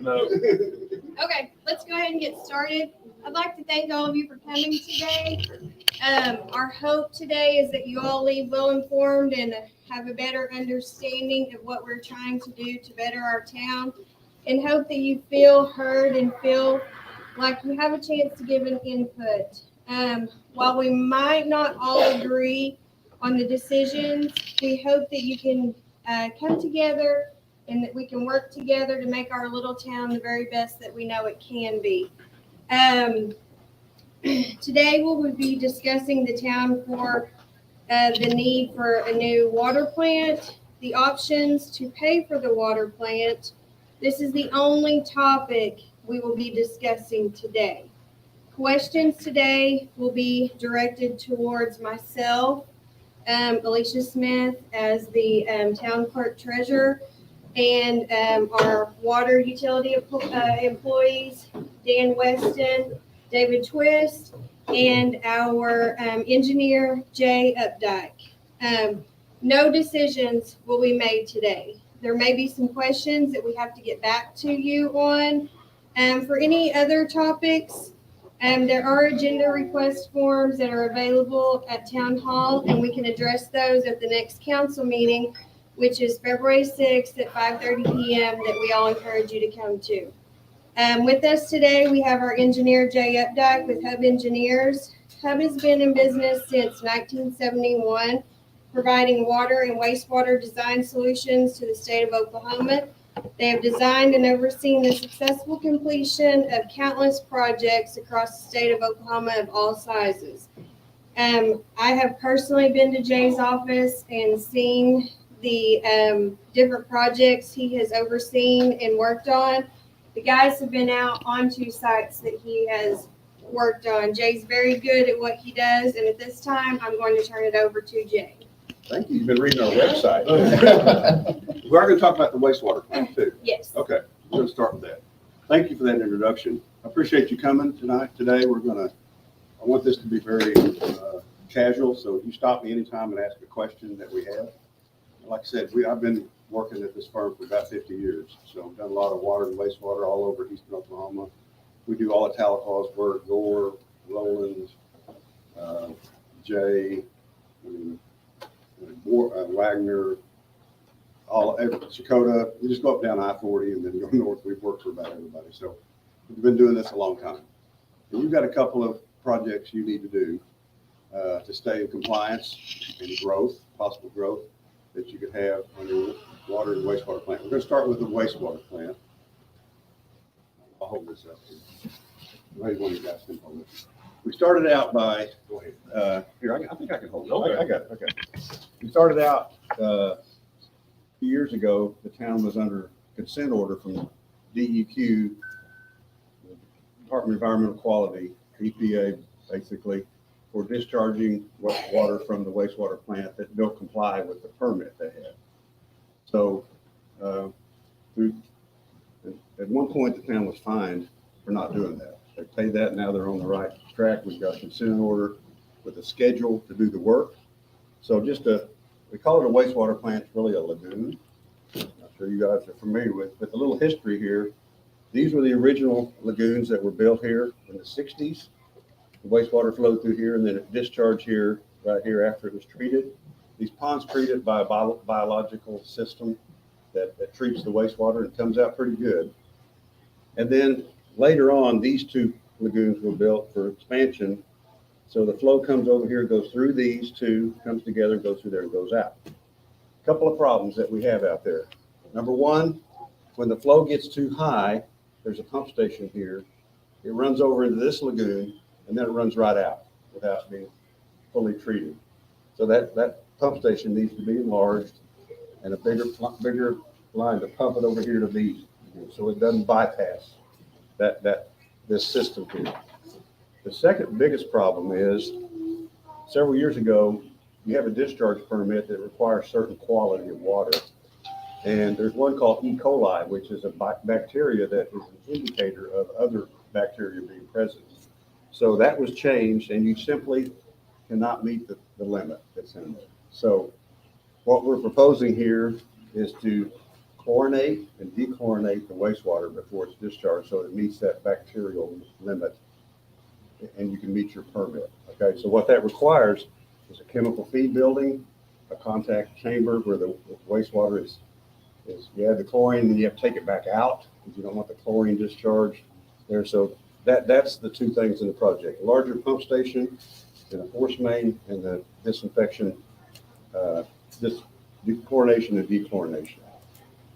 No. Okay, let's go ahead and get started. I'd like to thank all of you for coming today. Our hope today is that you all leave well informed and have a better understanding of what we're trying to do to better our town, and hope that you feel heard and feel like you have a chance to give an input. While we might not all agree on the decisions, we hope that you can come together and that we can work together to make our little town the very best that we know it can be. Today we will be discussing the town for the need for a new water plant, the options to pay for the water plant. This is the only topic we will be discussing today. Questions today will be directed towards myself, Alicia Smith as the town clerk treasurer, and our water utility employees, Dan Weston, David Twist, and our engineer, Jay Updike. No decisions will be made today. There may be some questions that we have to get back to you on. For any other topics, there are agenda request forms that are available at Town Hall, and we can address those at the next council meeting, which is February 6th at 5:30 p.m. that we all encourage you to come to. With us today, we have our engineer, Jay Updike with Hub Engineers. Hub has been in business since 1971, providing water and wastewater design solutions to the state of Oklahoma. They have designed and overseen the successful completion of countless projects across the state of Oklahoma of all sizes. I have personally been to Jay's office and seen the different projects he has overseen and worked on. The guys have been out on 2 sites that he has worked on. Jay's very good at what he does, and at this time, I'm going to turn it over to Jay. Thank you. You've been reading our website. We are going to talk about the wastewater plant too. Yes. Okay, we're going to start with that. Thank you for that introduction. I appreciate you coming today. I want this to be very casual, so if you stop me anytime and ask a question that we have. Like I said, I've been working at this firm for about 50 years, so I've done a lot of water and wastewater all over eastern Oklahoma. We do all the Talakaw's work, Gore, Roland, Jay, Wagner, Chakota. You just go up down I-40 and then go north. We've worked for about everybody. So we've been doing this a long time. And you've got a couple of projects you need to do to stay in compliance and growth, possible growth that you could have on your water and wastewater plant. We're going to start with the wastewater plant. I'll hold this up here. Maybe one of you guys can hold it. We started out by, go ahead. Here, I think I can hold it. Okay. I got it. Okay. We started out a few years ago. The town was under consent order from DEQ, Department of Environmental Quality, EPA, basically, for discharging water from the wastewater plant that don't comply with the permit they had. So at one point, the town was fined for not doing that. They paid that. Now they're on the right track. We've got a consent order with a schedule to do the work. So we call it a wastewater plant. It's really a lagoon. I'm sure you guys are familiar with a little history here. These were the original lagoons that were built here in the 60s. The wastewater flowed through here and then it discharged here, right here after it was treated. These ponds treated by a biological system that treats the wastewater and comes out pretty good. And then later on, these 2 lagoons were built for expansion. So the flow comes over here, goes through these 2, comes together, goes through there and goes out. A couple of problems that we have out there. Number one, when the flow gets too high, there's a pump station here. It runs over into this lagoon and then it runs right out without being fully treated. So that pump station needs to be enlarged and a bigger line to pump it over here to these, so it doesn't bypass this system here. The second biggest problem is several years ago, you have a discharge permit that requires certain quality of water. And there's one called E. coli, which is a bacteria that is an indicator of other bacteria being present. So that was changed and you simply cannot meet the limit that's in there. So what we're proposing here is to chlorinate and dechlorinate the wastewater before it's discharged so it meets that bacterial limit and you can meet your permit. Okay, so what that requires is a chemical feed building, a contact chamber where the wastewater is you add the chlorine and you have to take it back out because you don't want the chlorine discharge there. So that's the two things in the project: a larger pump station and a force main, and the disinfection, this chlorination and dechlorination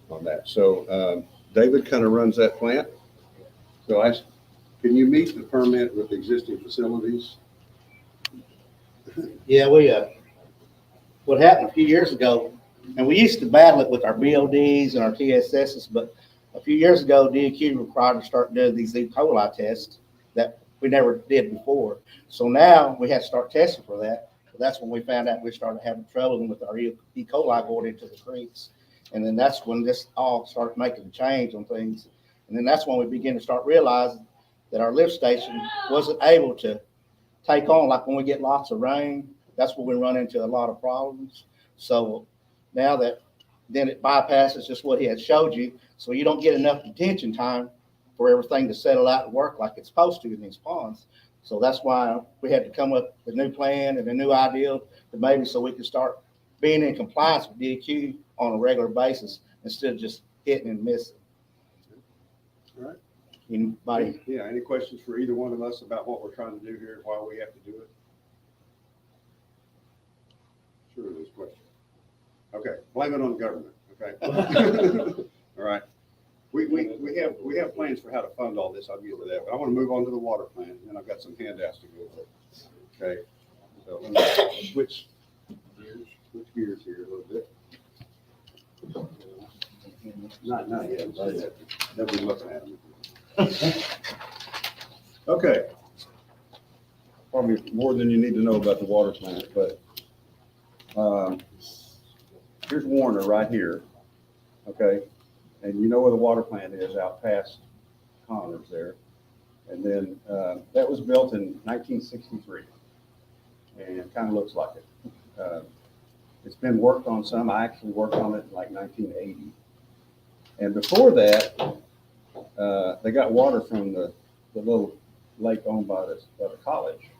on that. So David kind of runs that plant. So can you meet the permit with existing facilities? Yeah, what happened a few years ago, and we used to battle it with our BODs and our TSSs, but a few years ago, DEQ required to start doing these E. coli tests that we never did before. So now we had to start testing for that. That's when we found out we started having trouble with our E. coli going into the creeks. And then that's when this all started making a change on things. And then that's when we began to start realizing that our lift station wasn't able to take on, like when we get lots of rain, that's when we run into a lot of problems. So now that then it bypasses just what he had showed you, so you don't get enough detention time for everything to settle out and work like it's supposed to in these ponds. So that's why we had to come up with a new plan and a new idea to maybe so we could start being in compliance with DEQ on a regular basis instead of just hitting and missing. All right. Anybody? Yeah, any questions for either one of us about what we're trying to do here, why we have to do it? Sure, there's questions. Okay, blame it on the government, okay? All right. We have plans for how to fund all this. I'll get to that, but I want to move on to the water plant, and I've got some handouts to go with. Okay, so let me switch gears here a little bit. Not yet, not yet. Nobody's looking at me. Okay. Probably more than you need to know about the water plant, but here's Warner right here. Okay. And you know where the water plant is out past Connors there. And then that was built in 1963 and it kind of looks like it. It's been worked on some. I actually worked on it in like 1980. And before that, they got water from the little lake owned by the college.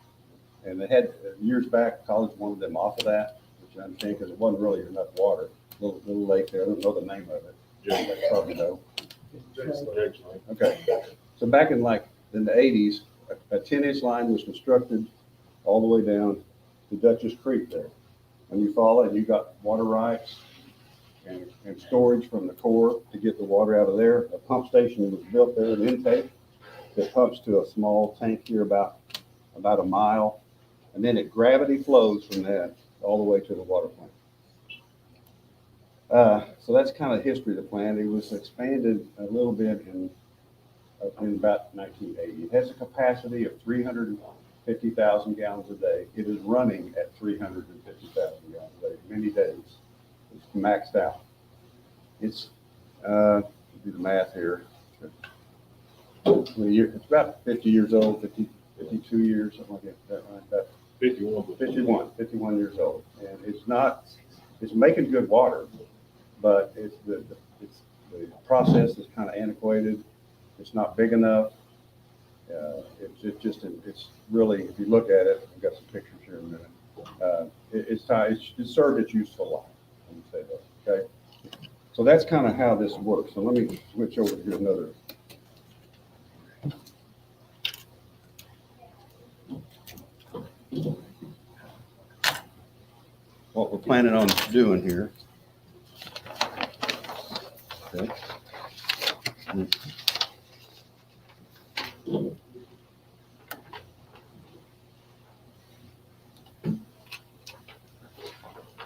And they had, years back, college wanted them off of that, which I understand because it wasn't really enough water. Little lake there, I don't know the name of it. You probably know. Okay. So back in the 80s, a 10-inch line was constructed all the way down to Dutchess Creek there. And you follow it, you got water rights and storage from the Corps to get the water out of there. A pump station was built there, an intake that pumps to a small tank here about a mile. And then it gravity flows from that all the way to the water plant. So that's kind of the history of the plant. It was expanded a little bit in about 1980. It has a capacity of 350,000 gallons a day. It is running at 350,000 gallons a day, many days. It's maxed out. It's, do the math here. It's about 50 years old, 52 years, something like that, right? That 51 years old. And it's making good water, but the process is kind of antiquated. It's not big enough. It's really, if you look at it, I've got some pictures here in a minute. It's served its useful life. Let me say that. Okay. So that's kind of how this works. So let me switch over to another. What we're planning on doing here. Okay.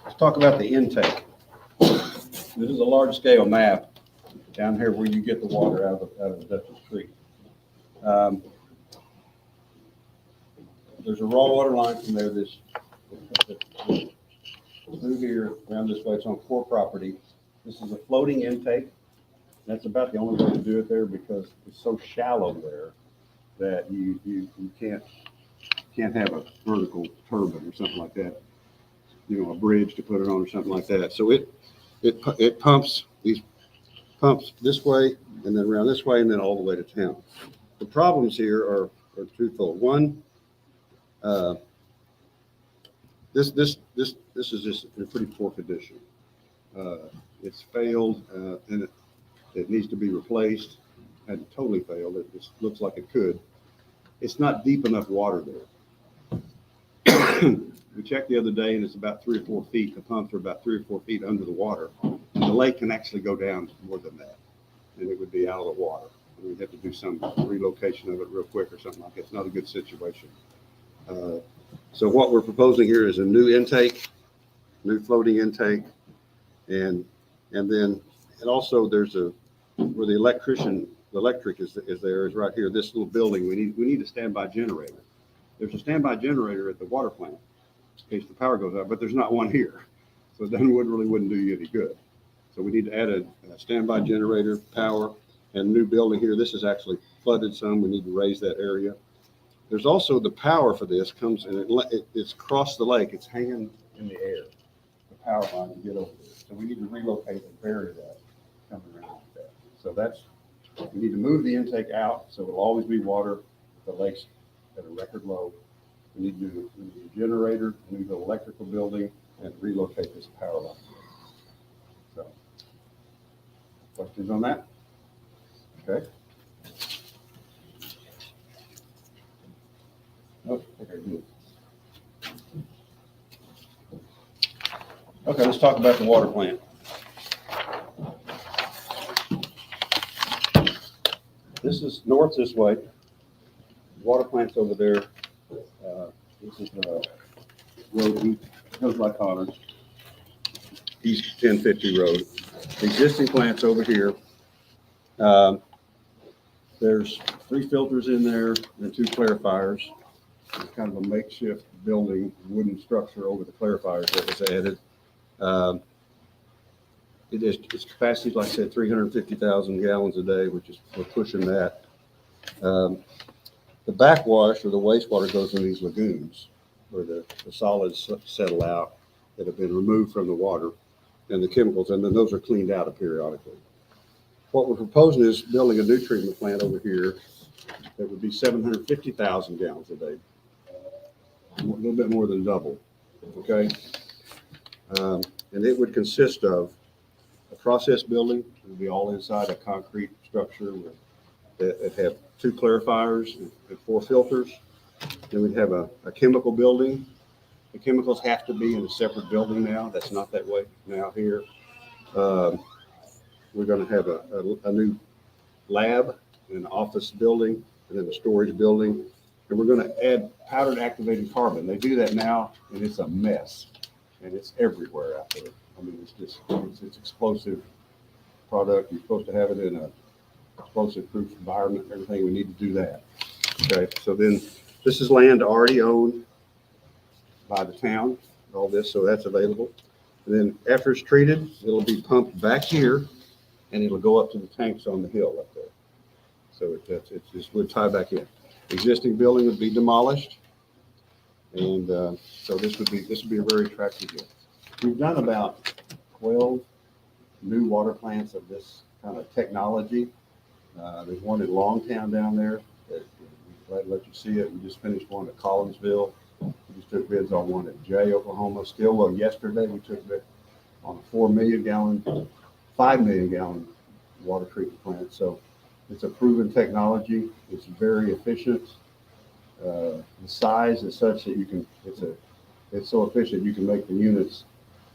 Let's talk about the intake. This is a large scale map down here where you get the water out of Dutchess Creek. There's a raw water line from there this through here around this way. It's on Corps property. This is a floating intake. That's about the only way to do it there because it's so shallow there that you can't have a vertical turbine or something like that. You know, a bridge to put it on or something like that. So it pumps these pumps this way and then around this way and then all the way to town. The problems here are twofold. One, this is just in pretty poor condition. It's failed, and it needs to be replaced. Hadn't totally failed. It just looks like it could. It's not deep enough water there. We checked the other day, and it's about 3 or 4 feet. The pumps are about 3 or 4 feet under the water. And the lake can actually go down more than that, and it would be out of the water. We'd have to do some relocation of it real quick or something like that. It's not a good situation. So what we're proposing here is a new intake, new floating intake, and also there's where the electric is right here. This little building, we need a standby generator. There's a standby generator at the water plant in case the power goes out, but there's not one here. So then wouldn't do you any good. So we need to add a standby generator, power, and new building here. This is actually flooded some. We need to raise that area. There's also the power for this comes and it's across the lake. It's hanging in the air. The power line to get over there. So we need to relocate and bury that coming around like that. So we need to move the intake out so it'll always be water. The lake's at a record low. We need a generator, we need an electrical building, and relocate this power line. So, questions on that? Okay. Oh, okay, good. Okay, let's talk about the water plant. This is north this way. Water plant's over there. This is the road goes by Connors. East 1050 road. The existing plant's over here. There's 3 filters in there and 2 clarifiers. It's kind of a makeshift building, wooden structure over the clarifiers that was added. Its capacity is, like I said, 350,000 gallons a day, which is, we're pushing that. The backwash or the wastewater goes in these lagoons where the solids settle out that have been removed from the water and the chemicals, and then those are cleaned out periodically. What we're proposing is building a new treatment plant over here that would be 750,000 gallons a day, a little bit more than double, okay? And it would consist of a process building. It would be all inside a concrete structure that have 2 clarifiers and 4 filters. Then we'd have a chemical building. The chemicals have to be in a separate building now. That's not that way now here. We're going to have a new lab, an office building, and then a storage building. And we're going to add powdered activated carbon. They do that now, and it's a mess. And it's everywhere out there. I mean, it's explosive product. You're supposed to have it in a explosive-proof environment, everything. We need to do that. Okay, so then this is land already owned by the town, all this, so that's available. And then after it's treated, it'll be pumped back here, and it'll go up to the tanks on the hill up there. So it just would tie back in. The existing building would be demolished, and so this would be a very attractive deal. We've done about 12 new water plants of this kind of technology. There's one in Longtown down there. We're glad to let you see it. We just finished one at Collinsville. We just took bids on one at Jay, Oklahoma. Stillwell yesterday, we took bid on a 5 million gallon water treatment plant. So it's a proven technology. It's very efficient. The size is such that it's so efficient you can make the units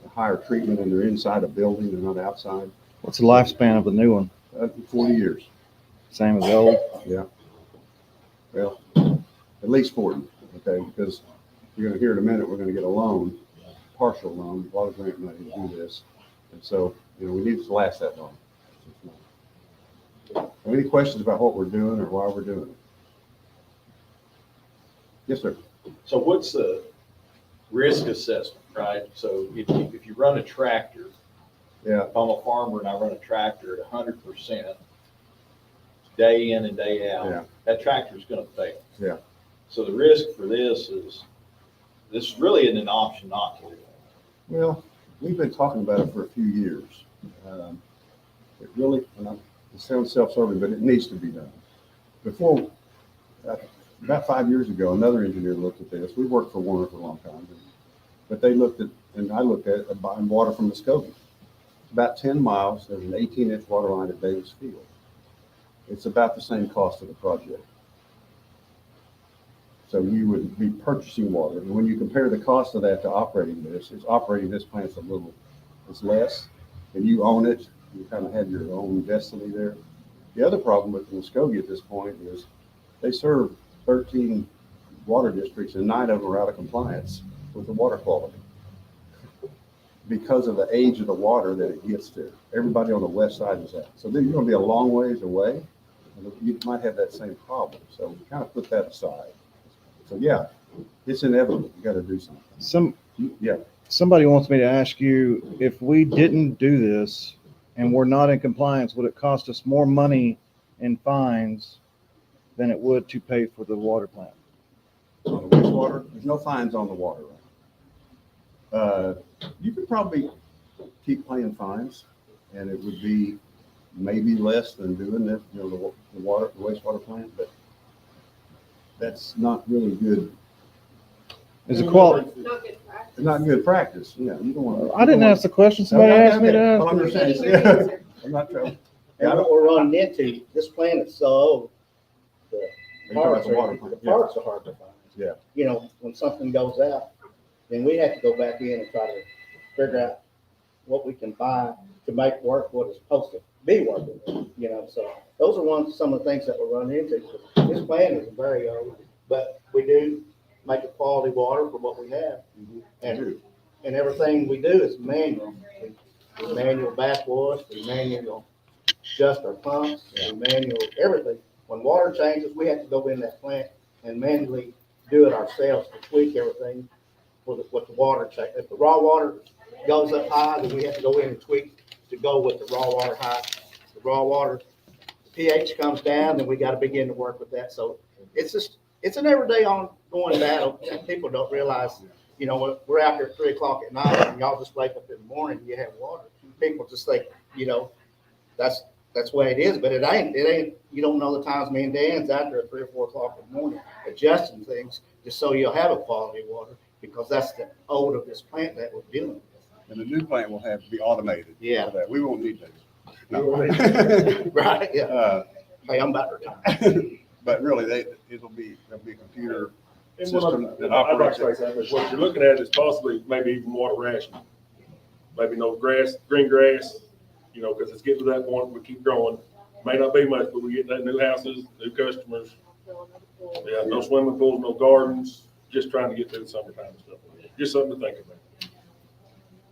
a higher treatment, and they're inside a building, they're not outside. What's the lifespan of the new one? 40 years. Same as the old? Yeah. Well, at least 40, okay, because you're going to hear in a minute, we're going to get a loan, partial loan, a lot of grant money to do this. And so, we need it to last that long. Any questions about what we're doing or why we're doing it? Yes, sir. So what's the risk assessment, right? So if you run a tractor, Yeah. if I'm a farmer and I run a tractor at 100%, day in and day Yeah. out, that tractor's gonna fail. Yeah. So the risk for this really isn't an option not to do it. Well, we've been talking about it for a few years. It really, it sounds self-serving, but it needs to be done. Before, about 5 years ago, another engineer looked at this. We worked for Warner for a long time. But they looked at, and I looked at buying water from Muskogee. About 10 miles, there's an 18-inch water line at Davis Field. It's about the same cost of the project. So you would be purchasing water. And when you compare the cost of that to operating this, operating this plant's it's less, and you own it. You kind of have your own destiny there. The other problem with Muskogee at this point is they serve 13 water districts, and 9 of them are out of compliance with the water quality because of the age of the water that it gets there. Everybody on the west side is out. So then you're going to be a long ways away, and you might have that same problem. So we kind of put that aside. So yeah, it's inevitable. You got to do something. Yeah. Somebody wants me to ask you, if we didn't do this and we're not in compliance, would it cost us more money in fines than it would to pay for the water plant? On the wastewater, there's no fines on the water. You could probably keep paying fines, and it would be maybe less than doing this, the wastewater plant, but that's not really good. Is it quality? Not good practice. It's not good practice. Yeah, you don't want. I didn't ask the question. Somebody asked me to ask. Well, I'm it. just saying. I'm not trying. And what we're running into, this plant is so old, the parts the water plant. are hard to find. Yeah. You know, when something goes out, then we have to go back in and try to figure out what we can buy to make work what it's supposed to be working, so those are some of the things that we're running into. This plant is very old, but we do make a quality water for what we have. And everything we do is manual. We manual backwash, we manual adjust our pumps, we manual everything. When water changes, we have to go in that plant and manually do it ourselves to tweak everything with the water check. If the raw water goes up high, then we have to go in and tweak to go with the raw water high. The raw water pH comes down, then we got to begin to work with that. So it's an everyday ongoing battle, and people don't realize, we're out there at 3:00 at night, and y'all just wake up in the morning and you have water. People just think, that's the way it is, but it ain't. You don't know the times me and Dan's out there at 3 or 4 o'clock in the morning adjusting things just so you'll have a quality water, because that's the old of this plant that we're dealing with. And the new plant will have to be automated. Yeah. For that. We won't need that. No. Right, yeah. Hey, I'm about to retire. But really, there'll be a computer And what system that I'd like operates to it. say something, is what you're looking at is possibly maybe even water rationing. Maybe no grass, green grass, because it's getting to that point, we keep growing. May not be much, but we get that new houses, new customers. Yeah, no swimming pools, no gardens, just trying to get through the summertime and stuff. Just something to think about.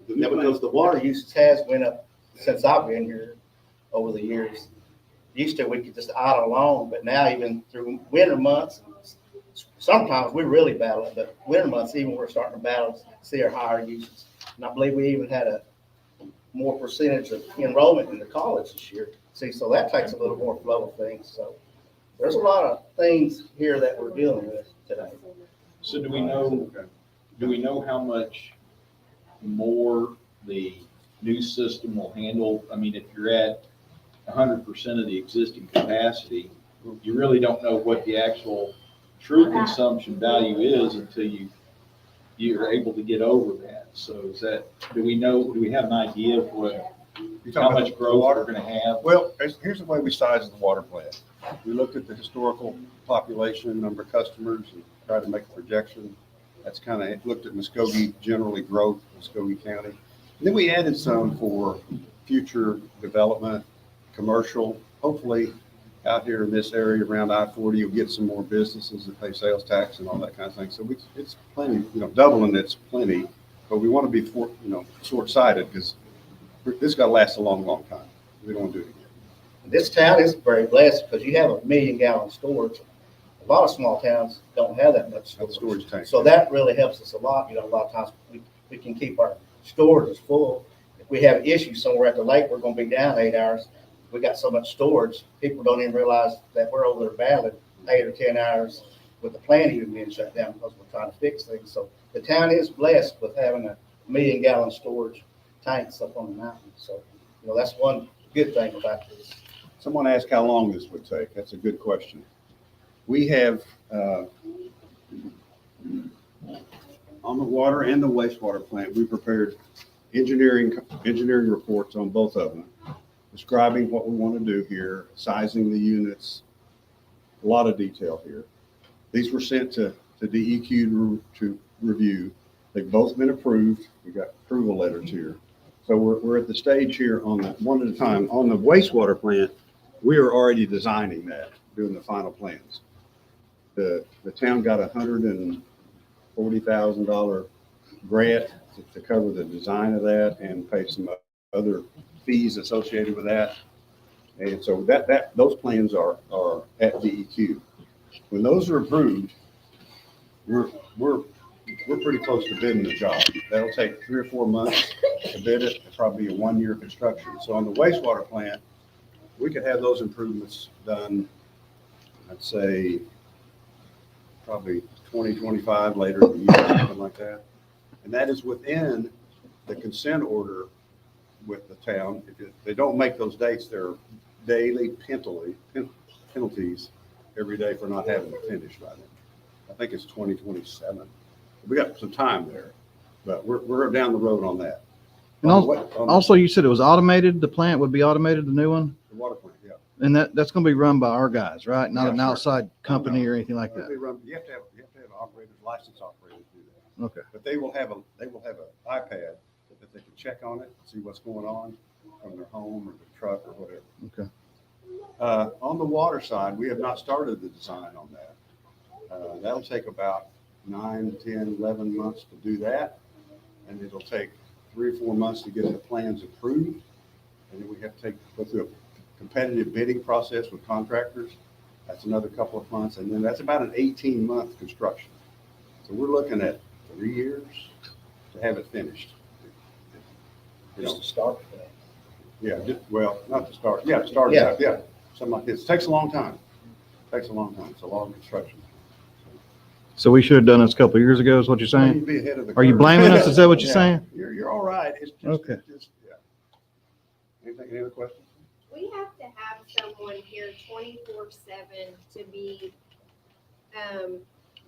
Yeah, because the water usage has went up since I've been here over the years. Used to, we could just idle along, but now even through winter months, sometimes we really battle it, but winter months, even we're starting to battle, see our higher usage. And I believe we even had a more percentage of enrollment in the college this year. See, so that takes a little more flow of things. So there's a lot of things here that we're dealing with today. So do we know how much more the new system will handle? I mean, if you're at 100% of the existing capacity, you really don't know what the actual true consumption value is until you're able to get over that. So do we have an idea of how much growth we're going to have? Well, here's the way we size the water plant. We looked at the historical population, number of customers, and tried to make a projection. That's kind of looked at Muskogee generally growth, Muskogee County. And then we added some for future development, commercial. Hopefully out here in this area around I-40, you'll get some more businesses that pay sales tax and all that kind of thing. So it's plenty, doubling it's plenty, but we want to be short-sighted because this got to last a long, long time. We don't want to do it again. This town is very blessed because you have 1 million gallon storage. A lot of small towns don't have that much storage. Storage tank. So that really helps us a lot. A lot of times we can keep our storage full. If we have issues somewhere at the lake, we're going to be down 8 hours. We got so much storage, people don't even realize that we're over there battling 8 or 10 hours with the plant even being shut down because we're trying to fix things. So the town is blessed with having 1 million gallon storage tanks up on the mountain. So, that's one good thing about this. Someone asked how long this would take. That's a good question. We have, on the water and the wastewater plant, we prepared engineering reports on both of them, describing what we want to do here, sizing the units, a lot of detail here. These were sent to DEQ to review. They've both been approved. We got approval letters here. So we're at the stage here on the one at a time. On the wastewater plant, we are already designing that, doing the final plans. The town got $140,000 grant to cover the design of that and pay some other fees associated with that. And so those plans are at DEQ. When those are approved, we're pretty close to bidding the job. That'll take 3 or 4 months to bid it. It'll probably be a 1-year construction. So on the wastewater plant, we could have those improvements done, I'd say, probably 2025 later in the year, something like that. And that is within the consent order with the town. If they don't make those dates, there are daily penalties every day for not having it finished by then. I think it's 2027. We got some time there, but we're down the road on that. And On the also, you said it was automated, the plant would be automated, the new one? the water plant, yeah. And that's gonna be run by our guys, right? Not Yeah, an sure. outside company or anything like They that? run- You have to have operators, licensed operators do that. Okay. But they will have an iPad that they can check on it, see what's going on from their home or their truck or whatever. Okay. On the water side, we have not started the design on that. That'll take about 9, 10, 11 months to do that. And it'll take 3 or 4 months to get the plans approved. And then we have to go through a competitive bidding process with contractors. That's another couple of months. And then that's about an 18-month construction. So we're looking at 3 years to have it finished. You know, Just to start with that. yeah, well, not to start. Yeah, to start. Yeah. Yeah, something like this. Takes a long time. Takes a long time. It's a long construction. So we should have done this a couple of years ago, is what you're saying? You'd be ahead of the Are you curve. blaming us? Is that what you're Yeah. saying? You're all right. It's just, Okay. yeah. Any other questions? We have to have someone here 24/7 to be,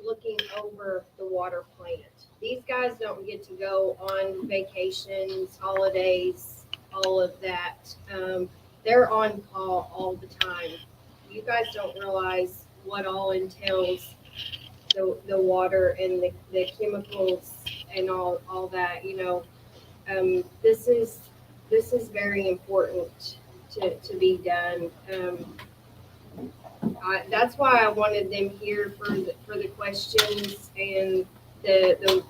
looking over the water plant. These guys don't get to go on vacations, holidays, all of that. They're on call all the time. You guys don't realize what all entails the water and the chemicals and all that, you know. This is very important to be done. That's why I wanted them here for the questions and the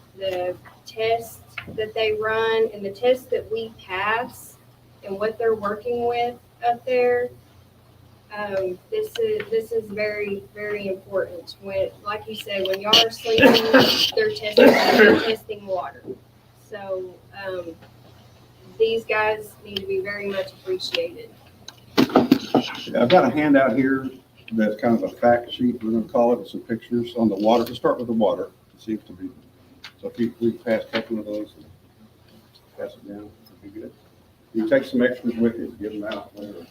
tests that they run and the tests that we pass and what they're working with up there. This is very, very important. When, like you said, when y'all are sleeping, they're testing water. So, these guys need to be very much appreciated. I've got a handout here that's kind of a fact sheet, we're gonna call it, with some pictures on the water. Let's start with the water. It seems to be, so if we pass a couple of those and pass it down, it'd be good. You take some extras with you, give them out later.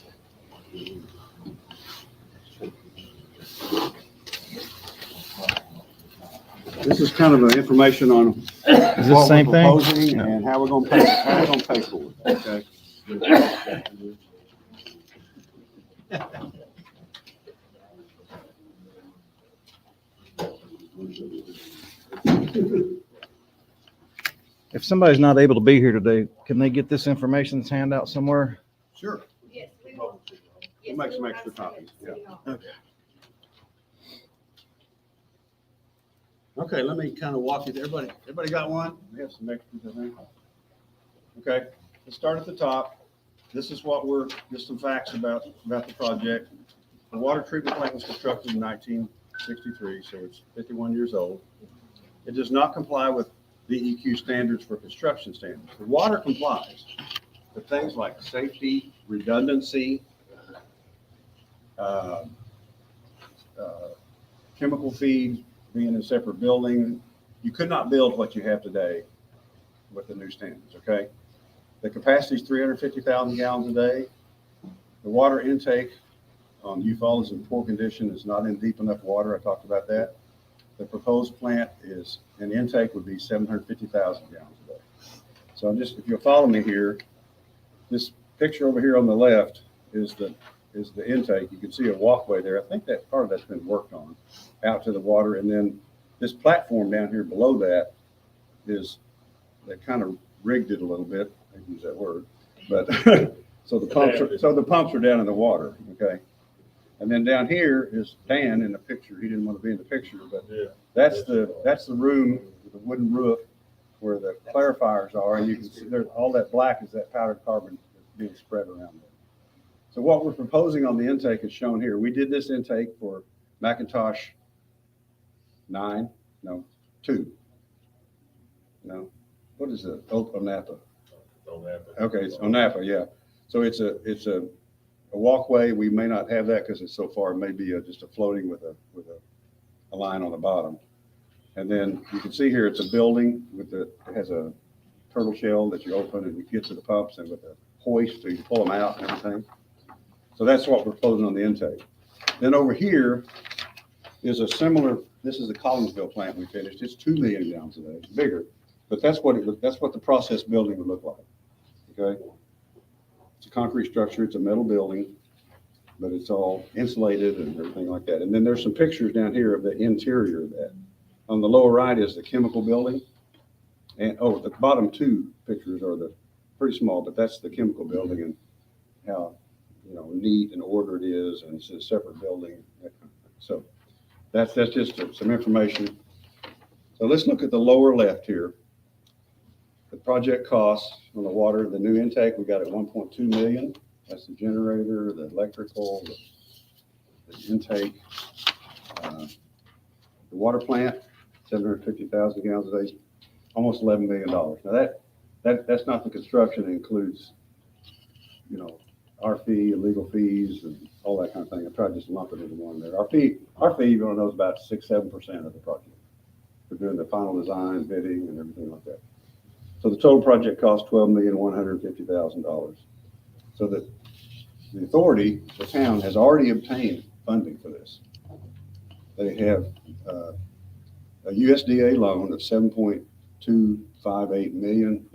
This is kind of an information on Is this the what we're same thing? proposing No. and how we're gonna pay for it, okay? If somebody's not able to be here today, can they get this information that's handed out somewhere? Sure. Yes, we will. We'll make some extra copies, yeah. Okay, let me kind of walk you through. Everybody got one? We have some extras, I think. Okay, let's start at the top. This is just some facts about the project. The water treatment plant was constructed in 1963, so it's 51 years old. It does not comply with DEQ standards for construction standards. The water complies, but things like safety, redundancy, chemical feed, being in a separate building, you could not build what you have today with the new standards, okay? The capacity is 350,000 gallons a day. The water intake on Eufaula is in poor condition, it's not in deep enough water, I talked about that. The proposed plant is, an intake would be 750,000 gallons a day. So I'm just, if you'll follow me here, this picture over here on the left is the intake. You can see a walkway there. I think that part of that's been worked on out to the water. And then this platform down here below that is, they kind of rigged it a little bit, I use that word, but so the pumps are down in the water, okay? And then down here is Dan in the picture. He didn't want to be in the picture, but Yeah. that's the room with the wooden roof where the clarifiers are, and you can see there's all that black is that powdered carbon that's being spread around there. So what we're proposing on the intake is shown here. We did this intake for McIntosh 2. No, what is it? Onapa. On that. Okay, it's Onapa, yeah. So it's a walkway. We may not have that because it's so far. It may be just a floating with a line on the bottom. And then you can see here, it's a building it has a turtle shell that you open and you get to the pumps, and with a hoist so you pull them out and everything. So that's what we're proposing on the intake. Then over here is a similar, this is the Collinsville plant we finished. It's 2 million gallons a day. It's bigger, but that's what the process building would look like. Okay. It's a concrete structure. It's a metal building, but it's all insulated and everything like that. And then there's some pictures down here of the interior of that. On the lower right is the chemical building. And, the bottom two pictures are pretty small, but that's the chemical building and how, neat and ordered it is. And it's a separate building. So that's just some information. So let's look at the lower left here. The project costs on the water, the new intake, we got at 1.2 million. That's the generator, the electrical, the intake. The water plant, 750,000 gallons a day, almost $11 million. Now that's not the construction. It includes, our fee, legal fees, and all that kind of thing. I tried to just lump it into one there. Our fee, you know, is about 6-7% of the project. We're doing the final design, bidding, and everything like that. So the total project cost $12,150,000. So the authority, the town, has already obtained funding for this. They have a USDA loan of $7.258 million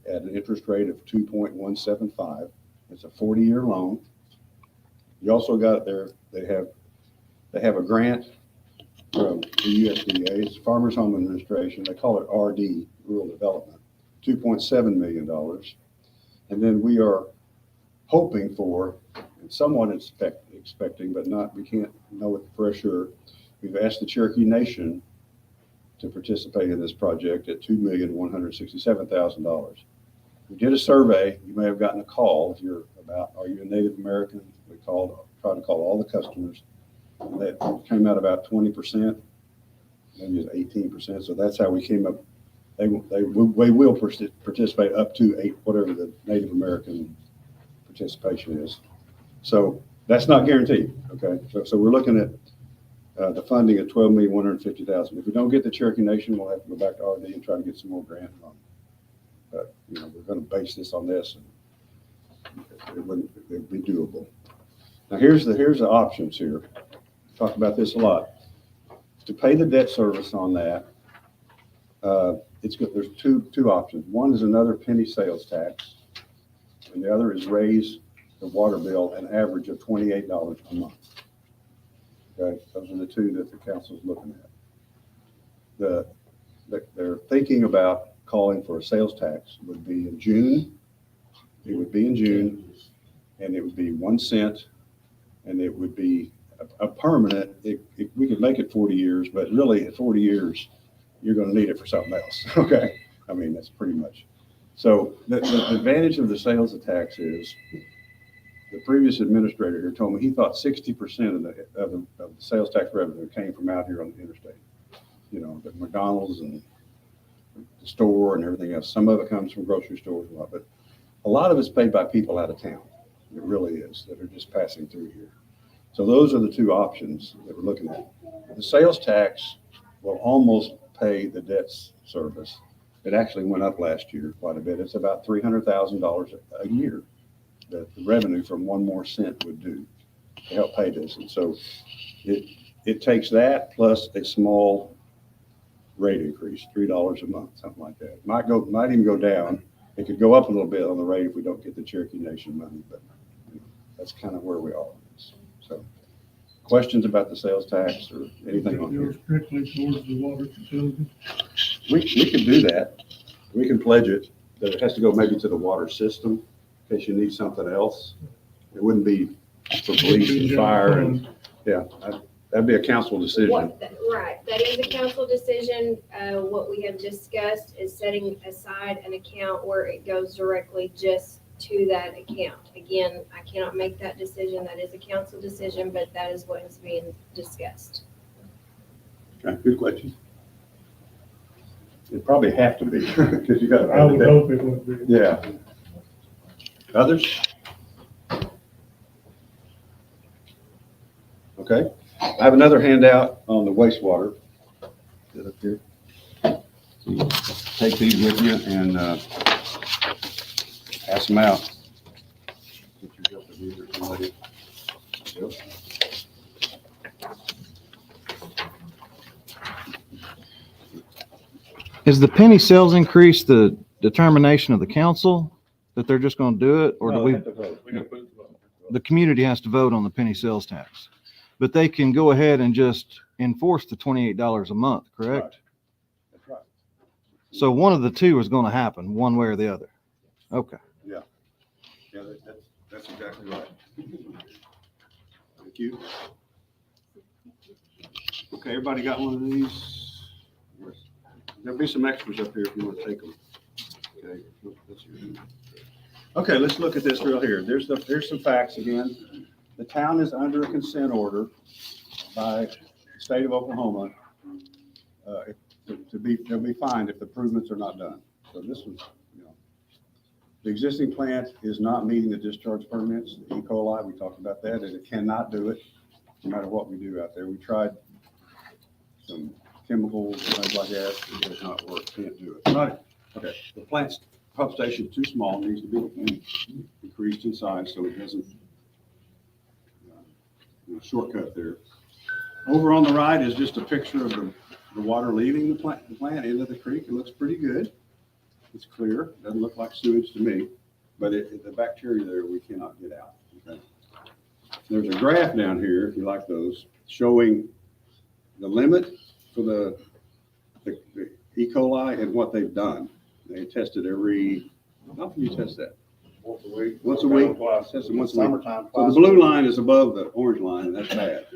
at an interest rate of 2.175. It's a 40-year loan. You also got they have a grant from the USDA, it's Farmers Home Administration. They call it RD, Rural Development, $2.7 million. And then we are hoping for, and somewhat expecting, but we can't know it for sure. We've asked the Cherokee Nation to participate in this project at $2,167,000. We did a survey. You may have gotten a call if you're are you a Native American? We tried to call all the customers. And that came out about 20%, maybe it's 18%. So that's how we came up. They will participate up to 8, whatever the Native American participation is. So that's not guaranteed. Okay. So we're looking at the funding at $12,150,000. If we don't get the Cherokee Nation, we'll have to go back to RD and try to get some more grant money. But we're going to base this on this, and it would be doable. Now here's the options here. Talk about this a lot. To pay the debt service on that, it's good. There's two options. One is another penny sales tax, and the other is raise the water bill an average of $28 a month. Okay, those are the two that the council is looking at. They're thinking about calling for a sales tax. Would be in June. It would be in June, and it would be 1 cent, and it would be a permanent. We could make it 40 years, but really at 40 years, you're going to need it for something else. Okay, I mean that's pretty much. So the advantage of the sales tax is the previous administrator here told me he thought 60% of the sales tax revenue came from out here on the interstate. The McDonald's and the store and everything else. Some of it comes from grocery stores, but a lot of it's paid by people out of town. It really is, that are just passing through here. So those are the two options that we're looking at. The sales tax will almost pay the debt service. It actually went up last year quite a bit. It's about $300,000 a year. that the revenue from one more cent would do to help pay this. And so it takes that plus a small rate increase, $3 a month, something like that. Might even go down. It could go up a little bit on the rate if we don't get the Cherokee Nation money, but that's kind of where we are. So, questions about the sales tax or anything on here? Strictly towards the water facility. We could do that. We can pledge it, that it has to go maybe to the water system in case you need something else. It wouldn't be for police and fire and, yeah, that'd be a council decision. Right, that is a council decision. What we have discussed is setting aside an account where it goes directly just to that account. Again, I cannot make that decision. That is a council decision, but that is what is being discussed. Okay, good question. It'd probably have to be, because you got I would to. hope it would be. Yeah. Others? Okay, I have another handout on the wastewater. Is that up here? Take these with you and pass them out. Get your help with these or somebody. Yep. Is the penny sales increase the determination of the council that they're just going to do it? Or do No, we, have to vote. We gotta put it to vote. the community has to vote on the penny sales tax? But they can go ahead and just enforce the $28 a month, correct? That's right. So one of the two is going to happen, one way or the other. Okay. Yeah, that's exactly right. Thank you. Okay, everybody got one of these? There'll be some extras up here if you want to take them. Okay, that's yours. Okay, let's look at this real here. There's some facts again. The town is under a consent order by the state of Oklahoma. They'll be fined if the improvements are not done. So this was, the existing plant is not meeting the discharge permits, the E. coli, we talked about that, and it cannot do it, no matter what we do out there. We tried some chemicals and things like that, it does not work, can't do it. Right, okay, the plant's pump station is too small, needs to be increased in size so it doesn't shortcut there. Over on the right is just a picture of the water leaving the plant into the creek. It looks pretty good. It's clear, doesn't look like sewage to me, but the bacteria there we cannot get out. Okay. There's a graph down here, if you like those, showing the limit for the E. coli and what they've done. They tested how often do you test that? Once a week. Once a week? Twice. Test it once a week. Summertime. So the blue line is above the orange line, and that's bad.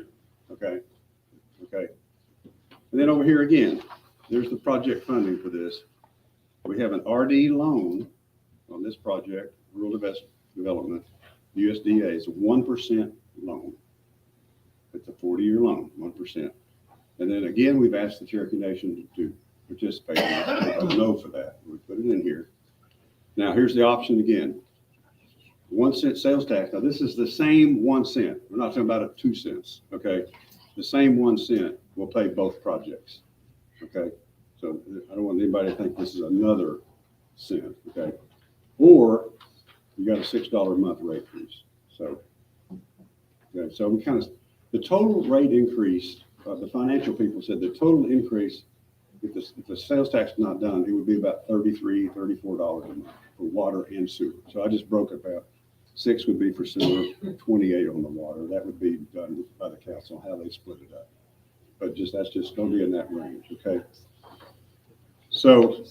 Okay, okay. And then over here again, there's the project funding for this. We have an RD loan on this project, Rural Development, USDA. It's a 1% loan. It's a 40-year loan, 1%. And then again, we've asked the Cherokee Nation to participate in that. We no for that. We put it in here. Now, here's the option again. 1 cent sales tax. Now, this is the same 1 cent. We're not talking about it 2 cents, okay? The same 1 cent will pay both projects, okay? So I don't want anybody to think this is another cent, okay? Or you got a $6 a month rate increase. So, okay, so we kind of, the total rate increase, the financial people said the total increase, if the sales tax is not done, it would be about $33, $34 a month for water and sewer. So I just broke it out. 6 would be for sewer, 28 on the water. That would be done by the council, how they split it up. But that's just going to be in that range, okay? So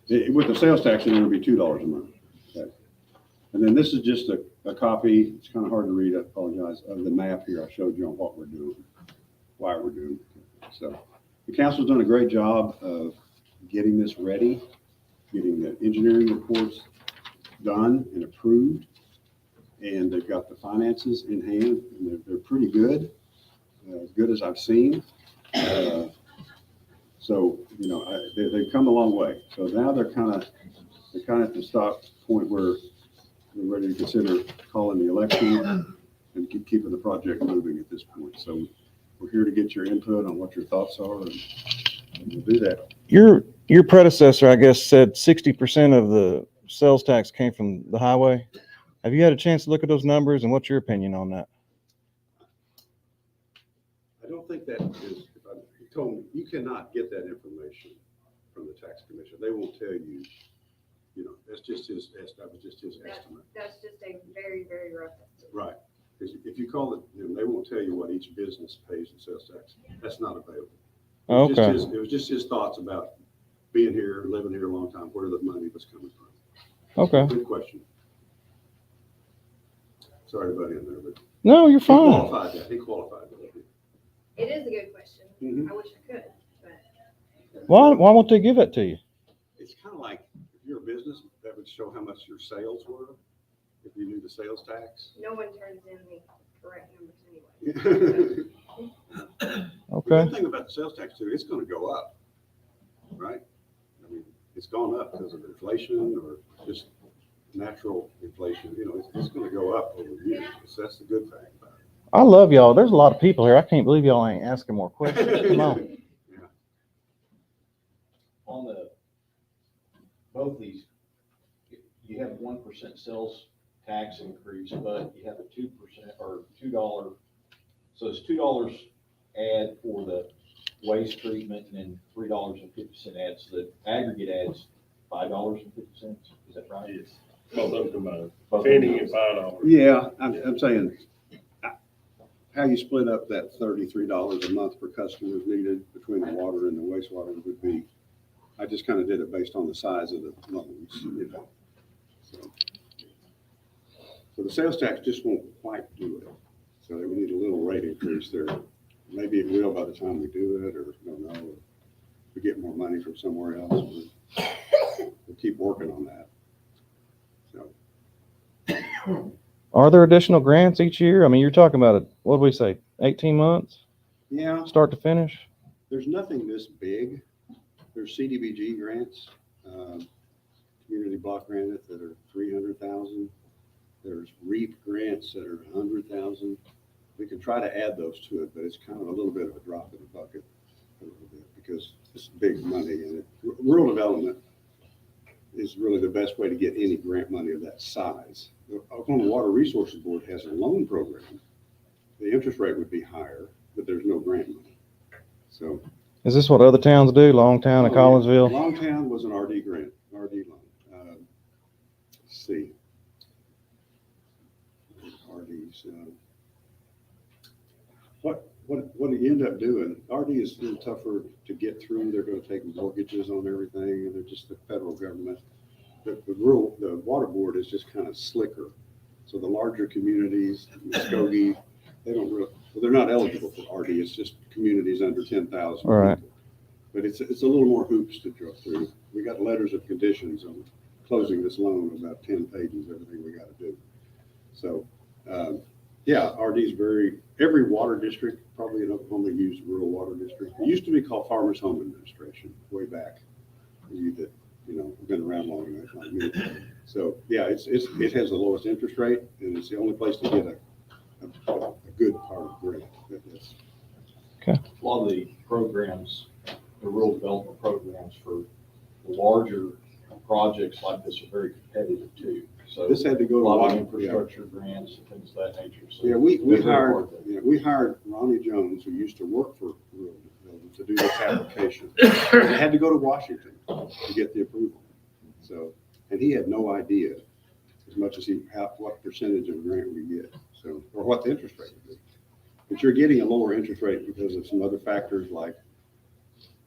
with the sales tax, it would be $2 a month, okay? And then this is just a copy, it's kind of hard to read, I apologize, of the map here I showed you on what we're doing, why we're doing it. So the council's done a great job of getting this ready, getting the engineering reports done and approved. And they've got the finances in hand, and they're pretty good, as good as I've seen. So, they've come a long way. So now they're kind of at the stop point where they're ready to consider calling the election and keeping the project moving at this point. So we're here to get your input on what your thoughts are, and we'll do that. Your predecessor, I guess, said 60% of the sales tax came from the highway. Have you had a chance to look at those numbers, and what's your opinion on that? I don't think that is, if I told me, you cannot get that information from the tax commission. They won't tell you, you know, that's just his, that was just his estimate. That's just a very, very rough estimate. Right. Because if you call it, you know, they won't tell you what each business pays in sales tax. That's not available. It was just Okay. his- It was just his thoughts about being here, living here a long time, where the money was coming from. Okay. Good question. Sorry to butt in there, but No, you're he fine. qualified that. He qualified that. It is a good question. Mhm. I wish I could, but Why won't they give that to you? It's kind of like, if you're a business, that would show how much your sales were, if you knew the sales tax. no one turns in the correct numbers anyway. The Okay. good thing about the sales tax too, it's gonna go up, right? I mean, it's gone up because of inflation or just natural inflation, you know, it's gonna go up over the years. So that's the good thing about I love y'all. There's a lot of people here. I can't believe y'all ain't asking more questions. Come on. it. On both these, you have 1% sales tax increase, but you have a 2% or $2. So it's $2 add for the waste treatment and then $3.50 add. So the aggregate adds $5.50. Is that right? Yes. Both of them combined, Both of penny them. and $5. Yeah, I'm saying, how you split up that $33 a month per customer is needed between the water and the wastewater would be, I just kind of did it based on the size of the loans, you know. So the sales tax just won't quite do it. So we need a little rate increase there. Maybe it will by the time we do it, or don't know, or we get more money from somewhere else. We'll keep working on that. So, Are there additional grants each year? I mean, you're talking about, what did we say, 18 months, yeah, start to finish? there's nothing this big. There's CDBG grants, community block grants that are 300,000. There's REAP grants that are 100,000. We can try to add those to it, but it's kind of a little bit of a drop in the bucket a little bit because it's big money and rural development is really the best way to get any grant money of that size. The Oklahoma Water Resources Board has a loan program. The interest rate would be higher, but there's no grant money. So Is this what other towns do, Longtown and Collinsville? Longtown was an RD grant, RD loan. Let's see. RDs. What do you end up doing? RD is a little tougher to get through. They're going to take mortgages on everything, and they're just the federal government. The water board is just kind of slicker. So the larger communities, Muskogee, they don't really, well, they're not eligible for RD. It's just communities under 10,000. Right. people. But it's a little more hoops to go through. We got letters of conditions on closing this loan, about 10 pages, everything we got to do. So, yeah, RD is every water district, probably in Oklahoma, used rural water district. It used to be called Farmers Home Administration way back. You that, you know, have been around long enough like me. So, yeah, it has the lowest interest rate, and it's the only place to get a good part of grant. That's, A lot of the programs, the rural development programs for the larger projects like this are very competitive too. So this had to a go to lot of water. infrastructure grants and things of that nature. So Yeah, we they're very hired, worth it. we hired Ronnie Jones, who used to work for rural development, to do this application. It had to go to Washington to get the approval. So, and he had no idea as much as what percentage of grant we get, so, or what the interest rate would be. But you're getting a lower interest rate because of some other factors like,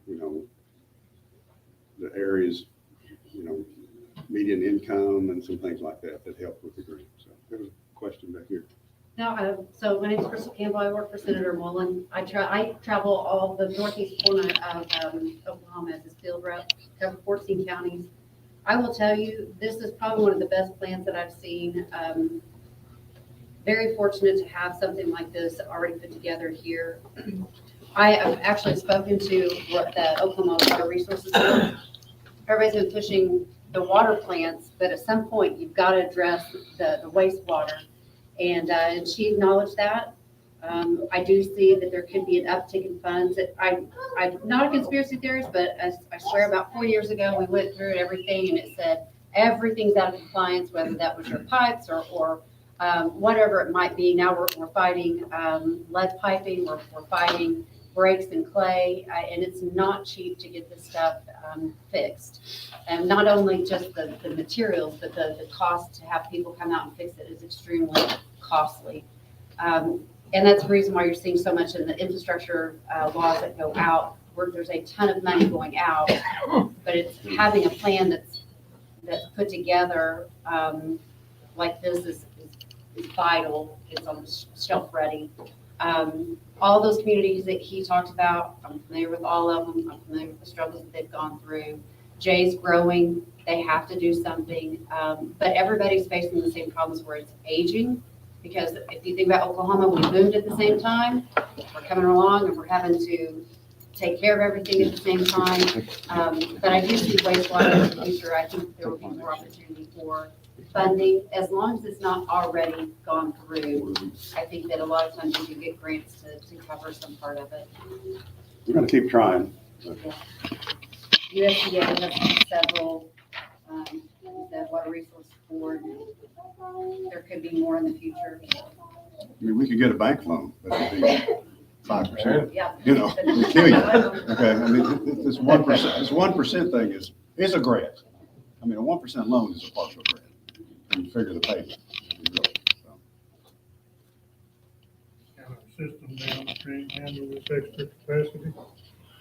you know, the areas, you know, median income and some things like that help with the grant. So there was a question back here. No, so my name is Crystal Campbell. I work for Senator Mullen. I travel all the northeast corner of Oklahoma as a field rep, cover 14 counties. I will tell you, this is probably one of the best plans that I've seen. Very fortunate to have something like this already put together here. I have actually spoken to the Oklahoma Water Resources Board. Everybody's been pushing the water plants, but at some point you've got to address the wastewater. And she acknowledged that. I do see that there could be an uptick in funds. I'm not a conspiracy theorist, but I swear about 4 years ago, we went through everything and it said everything's out of compliance, whether that was your pipes or whatever it might be. Now we're fighting lead piping, we're fighting breaks in clay, and it's not cheap to get this stuff fixed. And not only just the materials, but the cost to have people come out and fix it is extremely costly. And that's the reason why you're seeing so much in the infrastructure laws that go out, where there's a ton of money going out, but it's having a plan that's put together like this is vital. It's on the shelf ready. All those communities that he talked about, I'm familiar with all of them. I'm familiar with the struggles that they've gone through. Jay's growing. They have to do something. But everybody's facing the same problems where it's aging. Because if you think about Oklahoma, we boomed at the same time. We're coming along and we're having to take care of everything at the same time. But I do see wastewater in the future. I think there will be more opportunity for funding, as long as it's not already gone through. I think that a lot of times you can get grants to cover some part of it. We're gonna keep trying. USDA has several, the Water Resource Board. There could be more in the future. I mean, we could get a bank loan, but it'd be 5%, Yeah. you know, it'd kill you. Okay, I mean, this 1% thing is a grant. I mean, a 1% loan is a partial grant. And you figure the payment. So. Can our system downstream handle this extra capacity?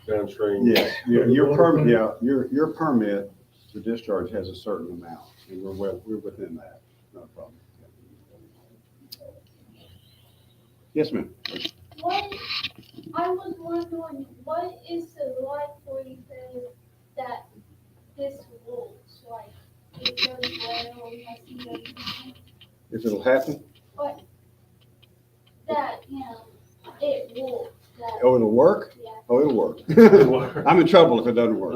Downstream. Yes, your permit for discharge has a certain amount, and we're within that, no problem. Yes, ma'am. What, I was wondering, what is it like for you that this works, like, it goes well, I see everything, If it'll happen, but that, it works, that, oh, it'll work? yeah. Oh, it'll work. I'm in trouble if it doesn't work.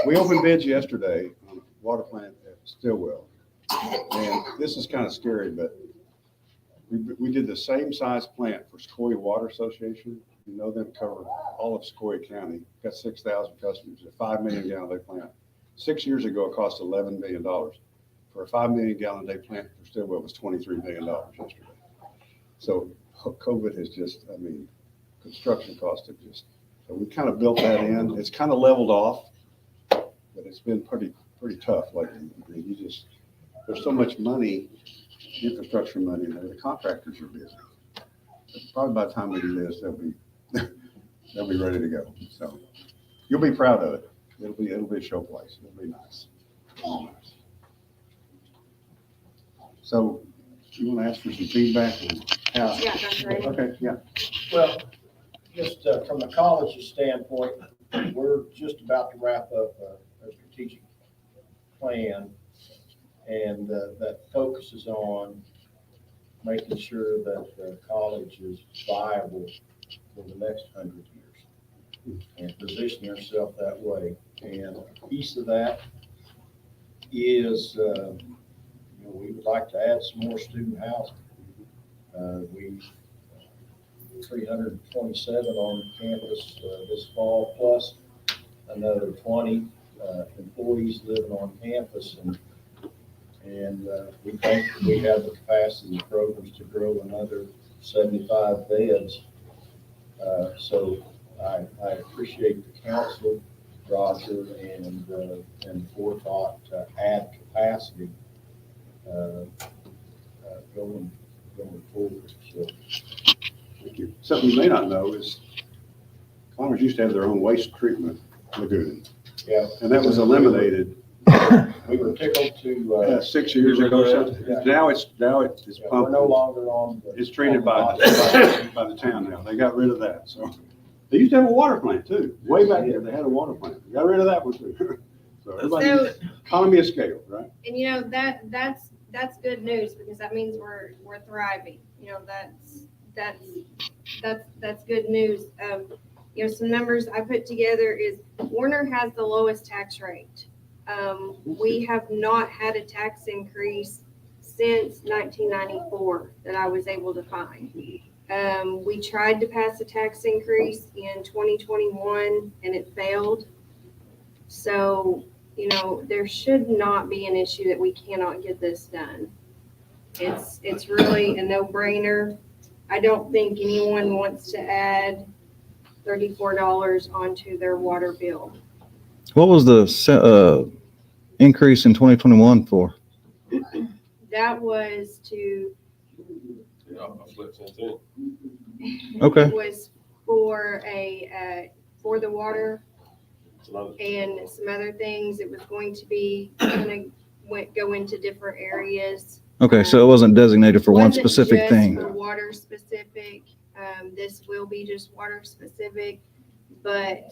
We opened bids yesterday on a water plant at Stillwell. And this is kind of scary, but we did the same size plant for Sequoia Water Association. You know them, cover all of Sequoia County, got 6,000 customers, a 5 million gallon a day plant. 6 years ago, it cost $11 million. For a 5 million gallon a day plant for Stillwell was $23 million yesterday. So COVID has just, I mean, construction costs have just, so we kind of built that in. It's kind of leveled off, but it's been pretty tough lately. I mean, there's so much money, infrastructure money, and the contractors are busy. But probably by the time we do this, they'll be ready to go. So you'll be proud of it. It'll be a showplace. It'll be nice. It'll be nice. So you want to ask for some feedback on how? Yeah, that's right. Okay, yeah. Well, just from the college's standpoint, we're just about to wrap up a strategic plan, and that focuses on making sure that the college is viable for the next 100 years and position yourself that way. And a piece of that is, we would like to add some more student housing. We 327 on campus this fall, plus another 20 employees living on campus, and we think we have the capacity and programs to grow another 75 beds. So I appreciate the council, Roger, and forethought to add capacity going forward. So, Thank you. Something you may not know is Connors used to have their own waste treatment lagoon, yeah, and that was eliminated we were tickled to. 6 years ago or something. Yeah. Now it's We're pumped. no longer on. It's treated by the town now. They got rid of that, so. They used to have a water plant too. Way back there, they had a water plant. They got rid of that one too. So everybody, So, economy of scale, right? and that's good news, because that means we're thriving. That's good news. Some numbers I put together is Warner has the lowest tax rate. We have not had a tax increase since 1994 that I was able to find. We tried to pass a tax increase in 2021 and it failed. So, you know, there should not be an issue that we cannot get this done. It's really a no-brainer. I don't think anyone wants to add $34 onto their water bill. What was the increase in 2021 for? That was to, Yeah, I slept since then. Okay. it was for for the water It's another- and some other things. It was going to be, go into different areas. Okay, so it wasn't designated for one Wasn't specific just thing. for water specific. This will be just water specific, but,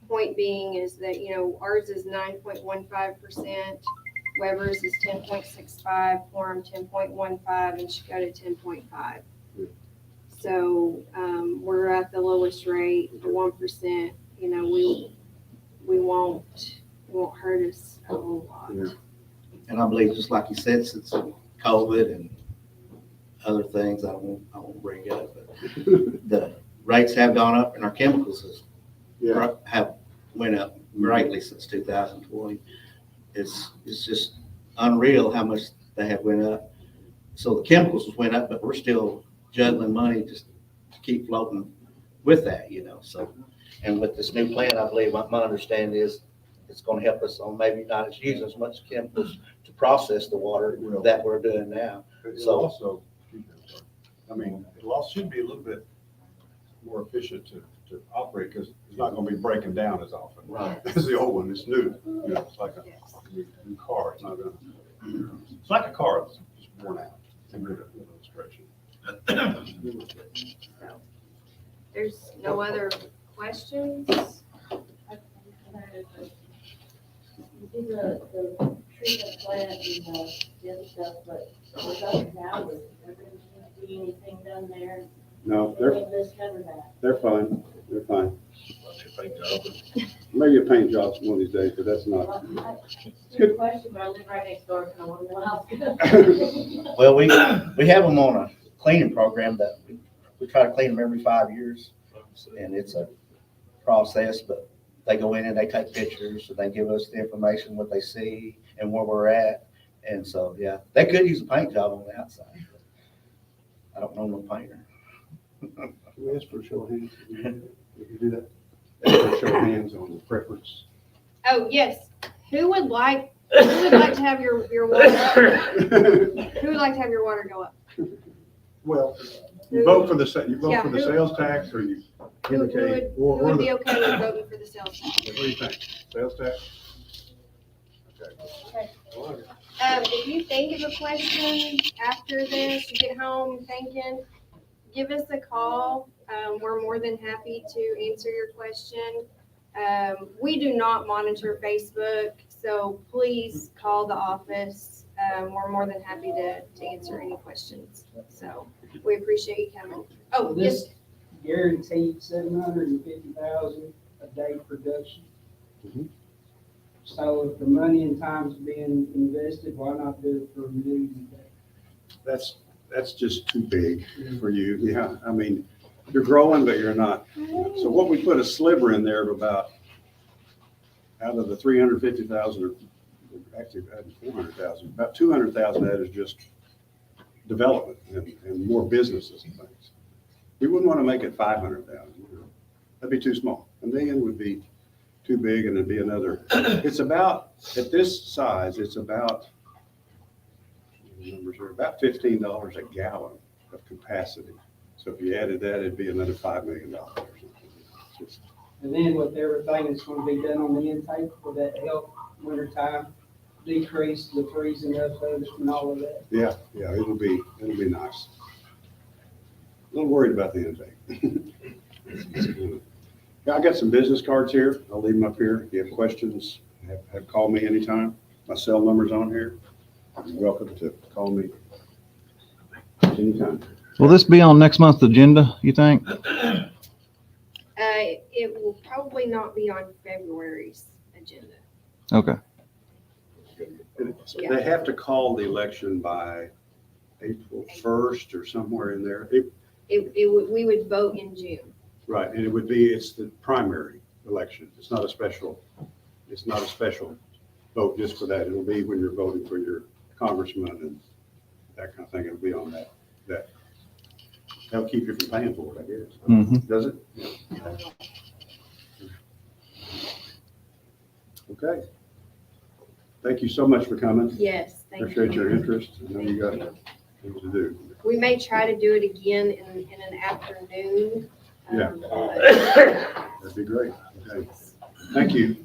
point being is that, you know, ours is 9.15%, Weber's is 10.65, Quorum 10.15, and Shakota 10.5. So, we're at the lowest rate, the 1%, you know, it won't hurt us a whole lot. Yeah. And I believe, just like you said, since COVID and other things I won't bring up, but the rates have gone up and our chemicals have went up greatly since 2020. It's just unreal how much they have went up. So the chemicals went up, but we're still juggling money just to keep floating with that, you know, so. And with this new plan, I believe, my understanding is it's gonna help us on maybe not using as much chemicals to process the water that we're doing now. It'll So- also, I mean, it also should be a little bit more efficient to operate because it's not gonna be breaking down as often. Right. This is the old one, it's new, you know, it's like a new car, it's not gonna, it's like a car that's just worn out. It's a good illustration. There's no other questions? You do the treatment plant and the other stuff, but with those houses, there doesn't be anything done there. No, Will this cover that? they're fine, they're fine. Maybe a paint job one of these days, but that's not. It's a good question, but I live right next door, so I want to know how it's going. Well, we have them on a cleaning program that we try to clean them every 5 years. And it's a process, but they go in and they take pictures and they give us the information, what they see and where we're at. And so, yeah, they could use a paint job on the outside. But I don't know no painter. Can we ask for a show of hands? If you do that? Ask for a show of hands on the preference. Oh, yes. Who would like to have your water, who would like to have your water go up? Well, you vote for the, you Yeah, vote for the who- sales tax or you Who indicate, who or would the, be okay with voting for the sales tax? what do you think? Sales tax? Okay. If you think of a question after this, you get home thinking, give us a call. We're more than happy to answer your question. We do not monitor Facebook, so please call the office. We're more than happy to answer any questions. So we appreciate you coming. Oh, yes, This guaranteed 750,000 a day production. Mhm. So if the money and time's being invested, why not do it for $1 million a day? That's just too big for you. Yeah, I mean, you're growing, but you're not. So what we put a sliver in there of about, out of the 350,000, or actually added 400,000, about 200,000 of that is just development and more businesses and things. We wouldn't want to make it 500,000. That'd be too small. $1 million would be too big and it'd be another, it's about, at this size, it's about, the numbers are about $15 a gallon of capacity. So if you added that, it'd be another $5 million. Just- And then with everything that's gonna be done on the intake, will that help wintertime decrease the freezing up and all of that? Yeah, it'll be nice. A little worried about the intake. Yeah, I got some business cards here. I'll leave them up here. If you have questions, have called me anytime. My cell number's on here. You're welcome to call me anytime. Will this be on next month's agenda, you think? it will probably not be on February's agenda. Okay. They have to call the election by April 1st or somewhere in there. We would vote in June. Right, and it's the primary election. It's not a special it's not a special vote just for that. It'll be when you're voting for your congressman and that kind of thing. It'll be on that. That'll keep you from paying for it, I guess. Mhm. Does it? Okay. Thank you so much for coming. Yes, thank Appreciate your you. interest. I know you got things to do. We may try to do it again in an afternoon. Yeah. But That'd be great. Okay. Thank you.